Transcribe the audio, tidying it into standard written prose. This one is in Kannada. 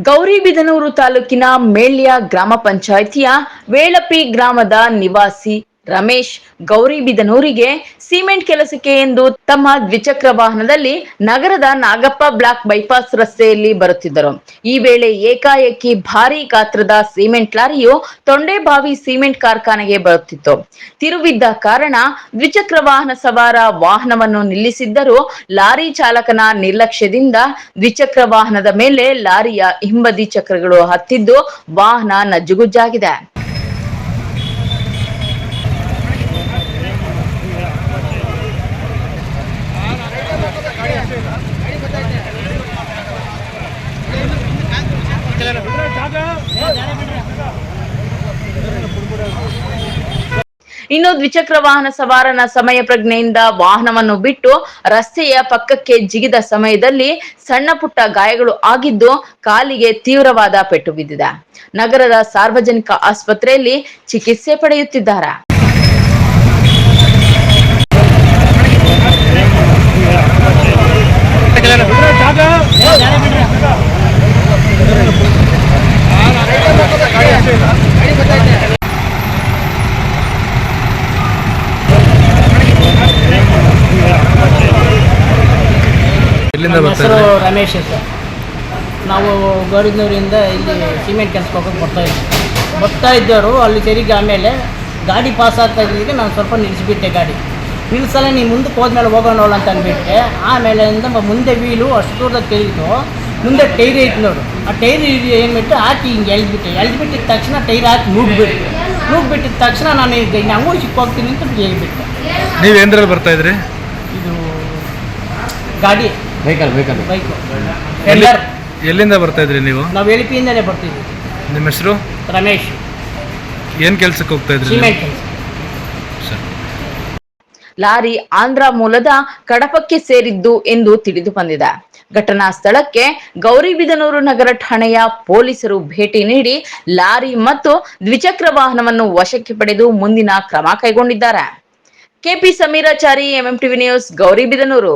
ಗೌರಿಬಿದನೂರು ತಾಲೂಕಿನ ಮೇಳ್ಯ ಗ್ರಾಮ ಪಂಚಾಯಿತಿಯ ವೇಳಪಿ ಗ್ರಾಮದ ನಿವಾಸಿ ರಮೇಶ್ ಗೌರಿಬಿದನೂರಿಗೆ ಸಿಮೆಂಟ್ ಕೆಲಸಕ್ಕೆ ಎಂದು ತಮ್ಮ ದ್ವಿಚಕ್ರ ವಾಹನದಲ್ಲಿ ನಗರದ ನಾಗಪ್ಪ ಬ್ಲಾಕ್ ಬೈಪಾಸ್ ರಸ್ತೆಯಲ್ಲಿ ಬರುತ್ತಿದ್ದರು. ಈ ವೇಳೆ ಏಕಾಏಕಿ ಭಾರೀ ಗಾತ್ರದ ಸಿಮೆಂಟ್ ಲಾರಿಯು ತೊಂಡೆಬಾವಿ ಸಿಮೆಂಟ್ ಕಾರ್ಖಾನೆಗೆ ಬರುತ್ತಿತ್ತು. ತಿರುವಿದ್ದ ಕಾರಣ ದ್ವಿಚಕ್ರ ವಾಹನ ಸವಾರ ವಾಹನವನ್ನು ನಿಲ್ಲಿಸಿದ್ದರೂ ಲಾರಿ ಚಾಲಕನ ನಿರ್ಲಕ್ಷ್ಯದಿಂದ ದ್ವಿಚಕ್ರ ವಾಹನದ ಮೇಲೆ ಲಾರಿಯ ಹಿಂಬದಿ ಚಕ್ರಗಳು ಹತ್ತಿದ್ದು ವಾಹನ ನಜ್ಜುಗುಜ್ಜಾಗಿದೆ. ಇನ್ನು ದ್ವಿಚಕ್ರ ವಾಹನ ಸವಾರನ ಸಮಯ ಪ್ರಜ್ಞೆಯಿಂದ ವಾಹನವನ್ನು ಬಿಟ್ಟು ರಸ್ತೆಯ ಪಕ್ಕಕ್ಕೆ ಜಿಗಿದ ಸಮಯದಲ್ಲಿ ಸಣ್ಣ ಪುಟ್ಟ ಗಾಯಗಳು ಆಗಿದ್ದು ಕಾಲಿಗೆ ತೀವ್ರವಾದ ಪೆಟ್ಟು ಬಿದ್ದಿದೆ. ನಗರದ ಸಾರ್ವಜನಿಕ ಆಸ್ಪತ್ರೆಯಲ್ಲಿ ಚಿಕಿತ್ಸೆ ಪಡೆಯುತ್ತಿದ್ದಾರೆ. ನಮ್ಮ ಹೆಸರು ರಮೇಶ್ ಅಂತ. ನಾವು ಗೌರಿಬಿದನೂರಿಂದ ಇಲ್ಲಿ ಸಿಮೆಂಟ್ ಕೆಲಸಕ್ಕೆ ಬರ್ತಾ ಇದ್ದವರು ಅಲ್ಲಿ ತೆರಿಗೆ. ಆಮೇಲೆ ಗಾಡಿ ಪಾಸ್ ಆಗ್ತಾ ಇದ್ದಿದ್ದಕ್ಕೆ ನಾನು ಸ್ವಲ್ಪ ನಿಲ್ಲಿಸಿಬಿಟ್ಟೆ. ಗಾಡಿ ನಿಲ್ಲಿಸಲ್ಲ, ನೀನು ಮುಂದಕ್ಕೆ ಹೋದ್ಮೇಲೆ ಹೋಗೋಣ ಅಂತ ಅಂದ್ಬಿಟ್ಟೆ. ಆಮೇಲೆ ಮುಂದೆ ವೀಲು ಅಷ್ಟು ದೂರದ ತೆಗೆದು ಮುಂದೆ ಟೈರ್ ಐತೆ ನೋಡು, ಆ ಟೈರ್ ಏನ್ಬಿಟ್ಟು ಹಾಕಿ ಹಿಂಗೆ ಎಳ್ದುಬಿಟ್ಟಿದ ತಕ್ಷಣ ಟೈರ್ ಹಾಕಿ ನುಗ್ಗಿಬಿಟ್ಟಿದ ತಕ್ಷಣ ನಾನು ಈಗ ಹಂಗೂ ಸಿಕ್ಕೋಗ್ತೀನಿ ಅಂತ ಹೇಳ್ಬಿಟ್ಟೆ. ನೀವು ಏನ್ರಲ್ಲಿ ಬರ್ತಾ ಇದ್ರಿ? ಇದು ಗಾಡಿ ಬೈಕು ಎಲ್ಲಿಂದ ಬರ್ತಾ ಇದ್ರಿ ನೀವು? ನಾವು ಎಳಿಪಿಯಿಂದಲೇ ಬರ್ತಿದ್ವಿ. ನಿಮ್ಮ ಹೆಸರು? ರಮೇಶ್. ಏನು ಕೆಲಸಕ್ಕೆ ಹೋಗ್ತಾ ಇದ್ರಿ? ಸಿಮೆಂಟ್ ಕೆಲಸ. ಲಾರಿ ಆಂಧ್ರ ಮೂಲದ ಕಡಪಕ್ಕೆ ಸೇರಿದ್ದು ಎಂದು ತಿಳಿದು ಬಂದಿದೆ. ಘಟನಾ ಸ್ಥಳಕ್ಕೆ ಗೌರಿಬಿದನೂರು ನಗರ ಠಾಣೆಯ ಪೊಲೀಸರು ಭೇಟಿ ನೀಡಿ ಲಾರಿ ಮತ್ತು ದ್ವಿಚಕ್ರ ವಾಹನವನ್ನು ವಶಕ್ಕೆ ಪಡೆದು ಮುಂದಿನ ಕ್ರಮ ಕೈಗೊಂಡಿದ್ದಾರೆ. KP Samirachari, MMTV news, Gauribidanur.